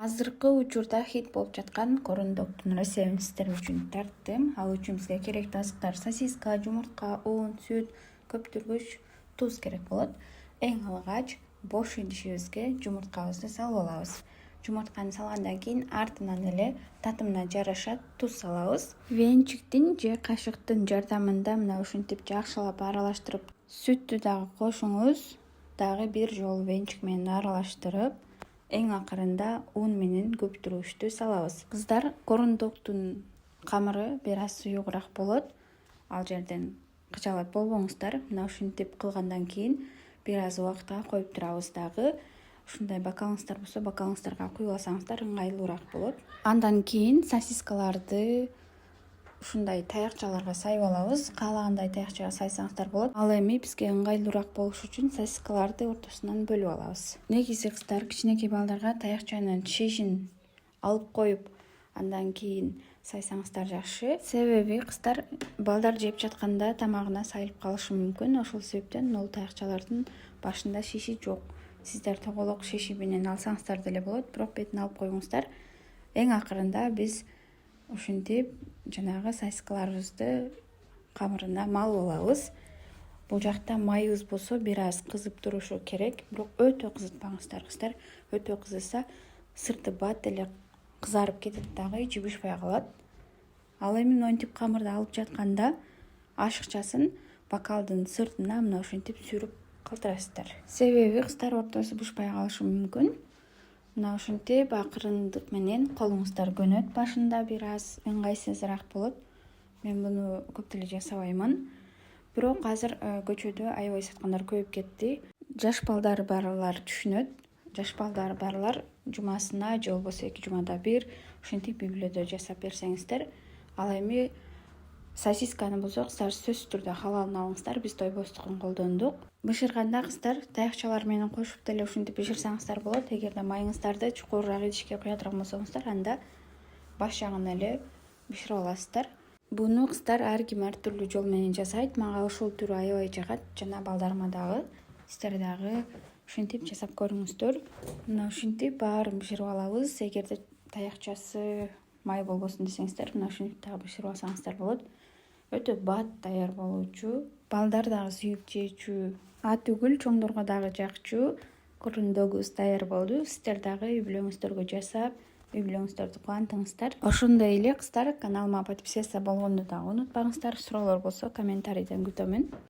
Азыркы учурда хит болуп жаткан корындоктун рецептин сиздер үчүн тарттым. Ал үчүн бизге керектүү азыктар: сосиска, жумуртка, un, сүт, көптүргүч, туз керек болот. Эң алгач бош идишибизге жумурткабызды салып алабыз. Жумуртканы салгандан кийин артынан эле татымына жараша туз салабыз. Венчиктин же кашыктын жардамында мына ушинтип жакшылап аралаштырып, сүттү дагы кошуңуз. Дагы бир жолу венчик менен аралаштырып, эң акырында un менен көптүргүчтү салабыз. Кыздар, корындоктун камыры бир аз суюгураак болот. Ал жерден кычалат болбоңуздар. Мына ушинтип кылгандан кийин бир аз убакытка коюп турабыз дагы. Ушундай бокалыңыздар болсо, бокалыңыздарга куюп алсаңыздар ыңгайлуураак болот. Андан кийин сосискаларды ушундай таякчаларга сайып алабыз. Каалагандай таякчага сайсаңыздар болот. Ал эми бизге ыңгайлуураак болуш үчүн сосискаларды ортосунан бөлүп алабыз. Негизи кыздар, кичинекей балдарга таякчанын шешин алып коюп, андан кийин сайсаңыздар жакшы. Себеби кыздар, балдар жеп жатканда тамагына сайылып калышы мүмкүн. Ошол себептен могул таякчалардын башында шиши жок. Сиздер тоголок шиши менен алсаңыздар деле болот, бирок бетин алып коюңуздар. Эң акырында биз ушинтип жанагы сосискаларыбызды камырына малып алабыз. Бул жакта майыбыз болсо бир аз кызып турушу керек, бирок өтө кызытпаңыздар кыздар. Өтө кызыса сырты бат эле кызарып кетет дагы, ичи бышпай калат. Ал эми монтип камырды алып жатканда ашыкчасын бокалдын сыртына мына ушинтип сүрүп калтырасыздар. Себеби кыздар, ортосу бышпай калышы мүмкүн. Мына ушинтип акырындык менен колуңуздар көнөт, башында бир аз ыңгайсызыраак болот. Мен буну көп деле жасабаймын. Бирок азыр көчөдө аябай саткандар көбөйүп кетти. Жаш балдары барлар түшүнөт. Жаш балдары барлар жумасына же болбосо 2 жумада бир ушинтип үй бүлөдө жасап берсеңиздер. Ал эми сосисканы болсо кыздар сөзсүз түрдө халалын алыңыздар. Биз тойбостукун колдондук. Бышырганда кыздар таякчалар менен кошуп деле ушинтип бышырсаңыздар болот. Эгерде майыңыздарды чукурураак идишке куя турган болсоңуздар, анда баш жагын эле бышырып аласыздар. Буну кыздар ар ким ар түрлүү жол менен жасайт. Мага ушул түрү аябай жагат, жана балдарыма дагы. Сиздер дагы ушинтип жасап көрүңүздөр. Мына ушинтип баарын бышырып алабыз. Эгерде таякчасы май болбосун десеңиздер, мына ушинтип дагы бышырып алсаңыздар болот. Өтө бат даяр болуучу, балдар дагы сүйүп жечү, атүгүл чоңдорго дагы жакчу корындогубуз даяр болду. Сиздер дагы үй бүлөңүздөргө жасап, үй бүлөңүздөрдү кубантыңыздар. Ошондой эле кыздар, каналыма подписаться болгонду дагы унутпаңыздар. Суроолор болсо комментарийден күтөмүн.